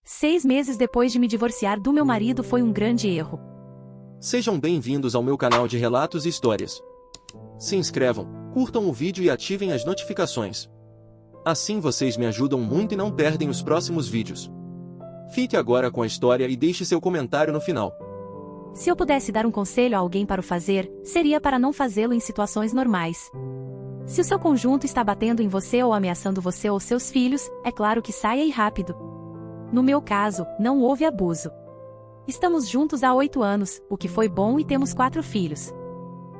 6 meses depois de me divorciar do meu marido foi um grande erro. Sejam bem-vindos ao meu canal de relatos e histórias. Se inscrevam, curtam o vídeo e ativem as notificações. Assim vocês me ajudam muito e não perdem os próximos vídeos. Fique agora com a história e deixe seu comentário no final. Se eu pudesse dar um conselho a alguém para o fazer, seria para não fazê-lo em situações normais. Se o seu conjunto está batendo em você ou ameaçando você ou seus filhos, é claro que saia e rápido. No meu caso, não houve abuso. Estamos juntos há 8 anos, o que foi bom, e temos 4 filhos.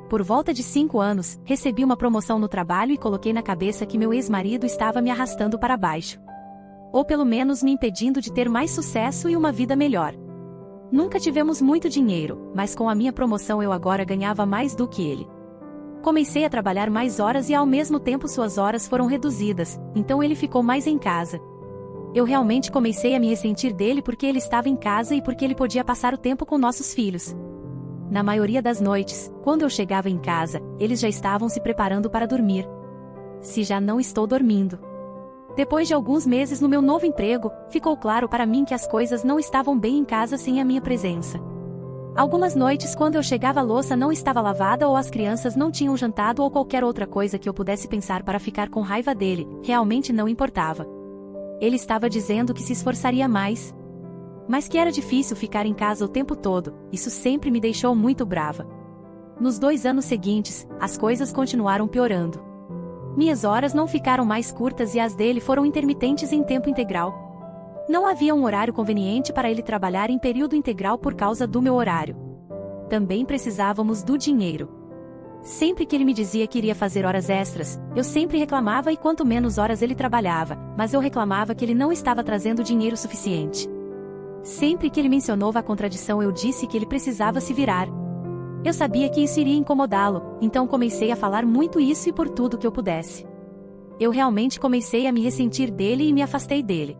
Por volta de 5 anos, recebi uma promoção no trabalho e coloquei na cabeça que meu ex-marido estava me arrastando para baixo. Ou pelo menos me impedindo de ter mais sucesso e uma vida melhor. Nunca tivemos muito dinheiro, mas com a minha promoção eu agora ganhava mais do que ele. Comecei a trabalhar mais horas e ao mesmo tempo suas horas foram reduzidas, então ele ficou mais em casa. Eu realmente comecei a me ressentir dele porque ele estava em casa e porque ele podia passar o tempo com nossos filhos. Na maioria das noites, quando eu chegava em casa, eles já estavam se preparando para dormir. Se já não estou dormindo. Depois de alguns meses no meu novo emprego, ficou claro para mim que as coisas não estavam bem em casa sem a minha presença. Algumas noites, quando eu chegava, a louça não estava lavada ou as crianças não tinham jantado ou qualquer outra coisa que eu pudesse pensar para ficar com raiva dele, realmente não importava. Ele estava dizendo que se esforçaria mais. Mas que era difícil ficar em casa o tempo todo, isso sempre me deixou muito brava. Nos 2 anos seguintes, as coisas continuaram piorando. Minhas horas não ficaram mais curtas e as dele foram intermitentes em tempo integral. Não havia um horário conveniente para ele trabalhar em período integral por causa do meu horário. Também precisávamos do dinheiro. Sempre que ele me dizia que iria fazer horas extras, eu sempre reclamava e quanto menos horas ele trabalhava, mas eu reclamava que ele não estava trazendo dinheiro suficiente. Sempre que ele mencionou a contradição eu disse que ele precisava se virar. Eu sabia que isso iria incomodá-lo, então comecei a falar muito isso e por tudo que eu pudesse. Eu realmente comecei a me ressentir dele e me afastei dele.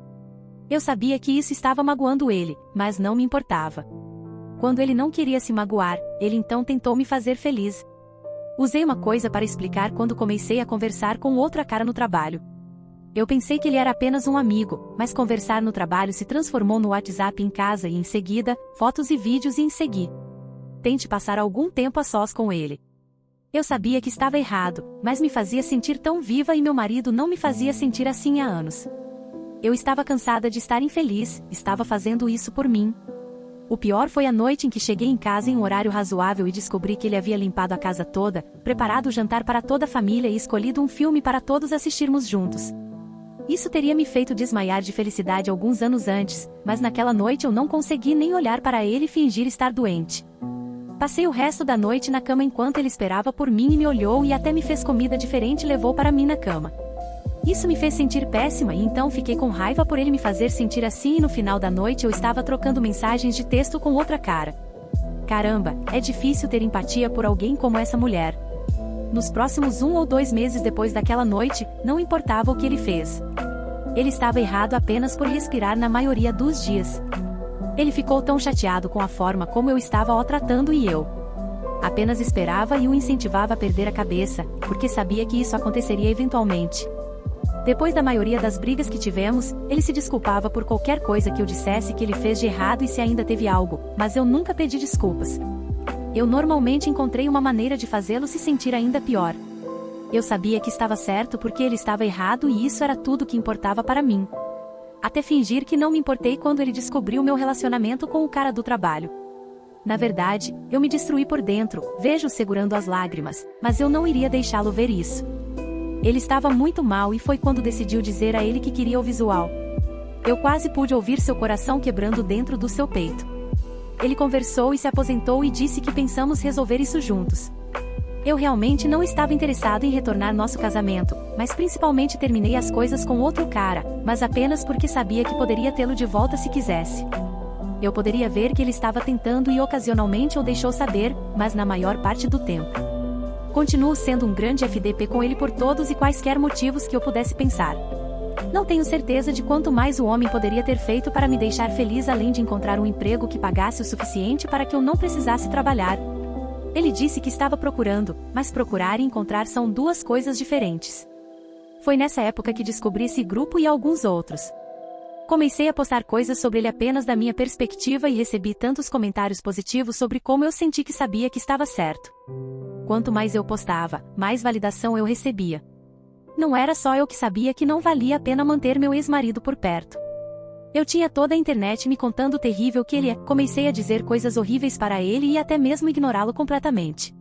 Eu sabia que isso estava magoando ele, mas não me importava. Quando ele não queria se magoar, ele então tentou me fazer feliz. Usei uma coisa para explicar quando comecei a conversar com outra cara no trabalho. Eu pensei que ele era apenas um amigo, mas conversar no trabalho se transformou no WhatsApp em casa e em seguida, fotos e vídeos e em seguir. Tente passar algum tempo a sós com ele. Eu sabia que estava errado, mas me fazia sentir tão viva e meu marido não me fazia sentir assim há anos. Eu estava cansada de estar infeliz, estava fazendo isso por mim. O pior foi a noite em que cheguei em casa em um horário razoável e descobri que ele havia limpado a casa toda, preparado o jantar para toda a família e escolhido um filme para todos assistirmos juntos. Isso teria me feito desmaiar de felicidade alguns anos antes, mas naquela noite eu não consegui nem olhar para ele e fingir estar doente. Passei o resto da noite na cama enquanto ele esperava por mim e me olhou e até me fez comida diferente e levou para mim na cama. Isso me fez sentir péssima e então fiquei com raiva por ele me fazer sentir assim e no final da noite eu estava trocando mensagens de texto com outra cara. Caramba, é difícil ter empatia por alguém como essa mulher. Nos próximos 1 ou 2 meses depois daquela noite, não importava o que ele fez. Ele estava errado apenas por respirar na maioria dos dias. Ele ficou tão chateado com a forma como eu estava o tratando e eu apenas esperava e o incentivava a perder a cabeça, porque sabia que isso aconteceria eventualmente. Depois da maioria das brigas que tivemos, ele se desculpava por qualquer coisa que eu dissesse que ele fez de errado e se ainda teve algo, mas eu nunca pedi desculpas. Eu normalmente encontrei uma maneira de fazê-lo se sentir ainda pior. Eu sabia que estava certo porque ele estava errado e isso era tudo que importava para mim. Até fingir que não me importei quando ele descobriu meu relacionamento com o cara do trabalho. Na verdade, eu me destruí por dentro, vejo-o segurando as lágrimas, mas eu não iria deixá-lo ver isso. Ele estava muito mal e foi quando decidiu dizer a ele que queria o visual. Eu quase pude ouvir seu coração quebrando dentro do seu peito. Ele conversou e se aposentou e disse que pensamos resolver isso juntos. Eu realmente não estava interessado em retornar nosso casamento, mas principalmente terminei as coisas com outro cara, mas apenas porque sabia que poderia tê-lo de volta se quisesse. Eu poderia ver que ele estava tentando e ocasionalmente o deixou saber, mas na maior parte do tempo. Continuo sendo um grande FDP com ele por todos e quaisquer motivos que eu pudesse pensar. Não tenho certeza de quanto mais o homem poderia ter feito para me deixar feliz além de encontrar um emprego que pagasse o suficiente para que eu não precisasse trabalhar. Ele disse que estava procurando, mas procurar e encontrar são 2 coisas diferentes. Foi nessa época que descobri esse grupo e alguns outros. Comecei a postar coisas sobre ele apenas da minha perspectiva e recebi tantos comentários positivos sobre como eu senti que sabia que estava certo. Quanto mais eu postava, mais validação eu recebia. Não era só eu que sabia que não valia a pena manter meu ex-marido por perto. Eu tinha toda a internet me contando o terrível que ele é. Comecei a dizer coisas horríveis para ele e até mesmo ignorá-lo completamente.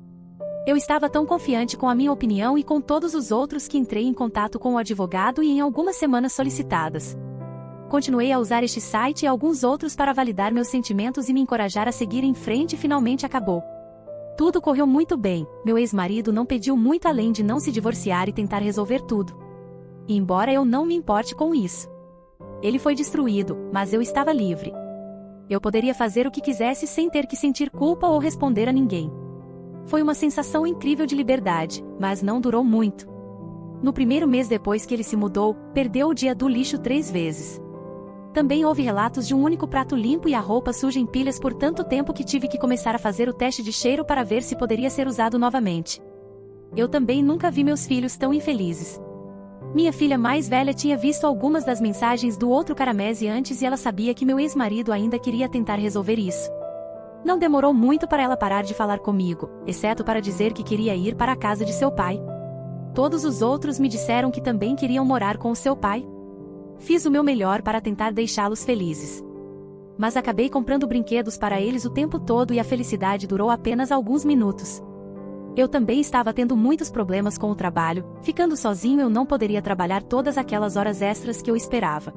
Eu estava tão confiante com a minha opinião e com todos os outros que entrei em contato com o advogado e em algumas semanas solicitadas. Continuei a usar este site e alguns outros para validar meus sentimentos e me encorajar a seguir em frente e finalmente acabou. Tudo correu muito bem, meu ex-marido não pediu muito além de não se divorciar e tentar resolver tudo. E embora eu não me importe com isso. Ele foi destruído, mas eu estava livre. Eu poderia fazer o que quisesse sem ter que sentir culpa ou responder a ninguém. Foi uma sensação incrível de liberdade, mas não durou muito. No primeiro mês depois que ele se mudou, perdeu o dia do lixo 3 vezes. Também houve relatos de um único prato limpo e a roupa suja em pilhas por tanto tempo que tive que começar a fazer o teste de cheiro para ver se poderia ser usado novamente. Eu também nunca vi meus filhos tão infelizes. Minha filha mais velha tinha visto algumas das mensagens do outro Caramese antes e ela sabia que meu ex-marido ainda queria tentar resolver isso. Não demorou muito para ela parar de falar comigo, exceto para dizer que queria ir para a casa de seu pai. Todos os outros me disseram que também queriam morar com o seu pai. Fiz o meu melhor para tentar deixá-los felizes. Mas acabei comprando brinquedos para eles o tempo todo e a felicidade durou apenas alguns minutos. Eu também estava tendo muitos problemas com o trabalho, ficando sozinho eu não poderia trabalhar todas aquelas horas extras que eu esperava.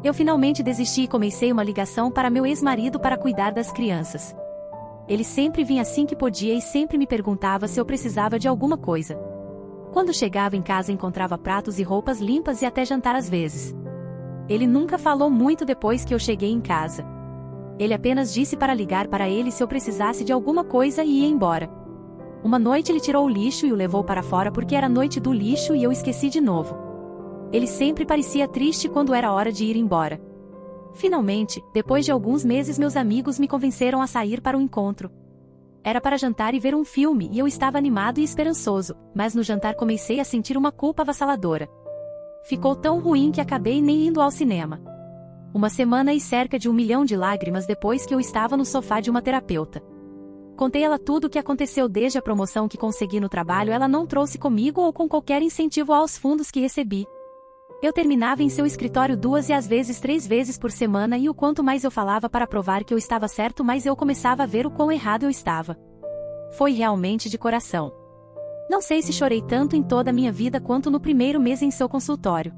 Eu finalmente desisti e comecei uma ligação para meu ex-marido para cuidar das crianças. Ele sempre vinha assim que podia e sempre me perguntava se eu precisava de alguma coisa. Quando chegava em casa encontrava pratos e roupas limpas e até jantar às vezes. Ele nunca falou muito depois que eu cheguei em casa. Ele apenas disse para ligar para ele se eu precisasse de alguma coisa e ia embora. Uma noite ele tirou o lixo e o levou para fora porque era noite do lixo e eu esqueci de novo. Ele sempre parecia triste quando era hora de ir embora. Finalmente, depois de alguns meses meus amigos me convenceram a sair para um encontro. Era para jantar e ver um filme e eu estava animado e esperançoso, mas no jantar comecei a sentir uma culpa avassaladora. Ficou tão ruim que acabei nem indo ao cinema. Uma semana e cerca de 1 milhão de lágrimas depois que eu estava no sofá de uma terapeuta. Contei ela tudo o que aconteceu desde a promoção que consegui no trabalho ela não trouxe comigo ou com qualquer incentivo aos fundos que recebi. Eu terminava em seu escritório 2 e às vezes 3 vezes por semana e o quanto mais eu falava para provar que eu estava certo mais eu começava a ver o quão errado eu estava. Foi realmente de coração. Não sei se chorei tanto em toda a minha vida quanto no primeiro mês em seu consultório.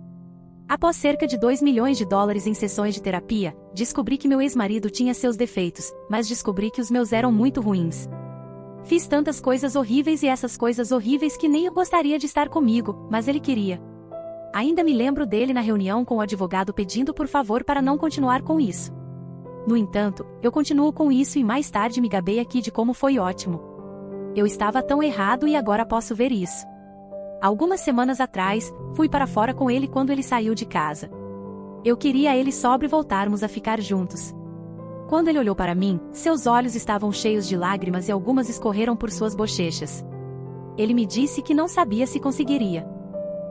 Após cerca de 2 milhões de dólares em sessões de terapia, descobri que meu ex-marido tinha seus defeitos, mas descobri que os meus eram muito ruins. Fiz tantas coisas horríveis e essas coisas horríveis que nem eu gostaria de estar comigo, mas ele queria. Ainda me lembro dele na reunião com o advogado pedindo por favor para não continuar com isso. No entanto, eu continuo com isso e mais tarde me gabei aqui de como foi ótimo. Eu estava tão errado e agora posso ver isso. Algumas semanas atrás, fui para fora com ele quando ele saiu de casa. Eu queria ele sóbrio e voltarmos a ficar juntos. Quando ele olhou para mim, seus olhos estavam cheios de lágrimas e algumas escorreram por suas bochechas. Ele me disse que não sabia se conseguiria.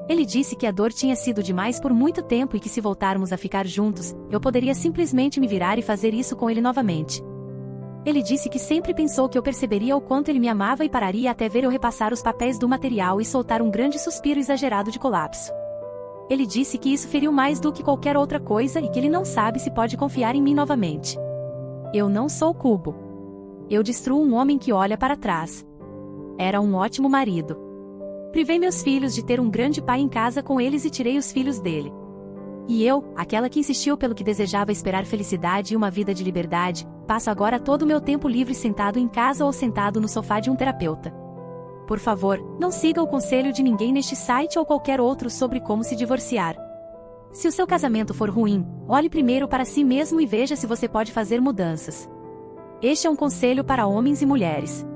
Ele disse que a dor tinha sido demais por muito tempo e que se voltarmos a ficar juntos, eu poderia simplesmente me virar e fazer isso com ele novamente. Ele disse que sempre pensou que eu perceberia o quanto ele me amava e pararia até ver eu repassar os papéis do material e soltar um grande suspiro exagerado de colapso. Ele disse que isso feriu mais do que qualquer outra coisa e que ele não sabe se pode confiar em mim novamente. Eu não sou Cubo. Eu destruo um homem que olha para trás. Era um ótimo marido. Privei meus filhos de ter um grande pai em casa com eles e tirei os filhos dele. E eu, aquela que insistiu pelo que desejava esperar felicidade e uma vida de liberdade, passo agora todo o meu tempo livre sentado em casa ou sentado no sofá de um terapeuta. Por favor, não siga o conselho de ninguém neste site ou qualquer outro sobre como se divorciar. Se o seu casamento for ruim, olhe primeiro para si mesmo e veja se você pode fazer mudanças. Este é um conselho para homens e mulheres.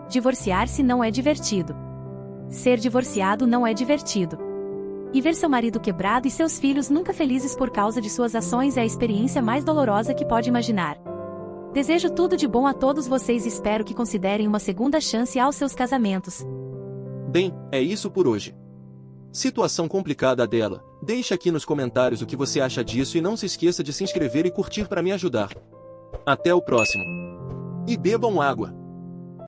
Divorciar-se não é divertido. Ser divorciado não é divertido. E ver seu marido quebrado e seus filhos nunca felizes por causa de suas ações é a experiência mais dolorosa que pode imaginar. Desejo tudo de bom a todos vocês e espero que considerem uma segunda chance aos seus casamentos. Bem, é isso por hoje. Situação complicada dela, Deixe aqui nos comentários o que você acha disso e não se esqueça de se inscrever e curtir para me ajudar. Até o próximo. E bebam água.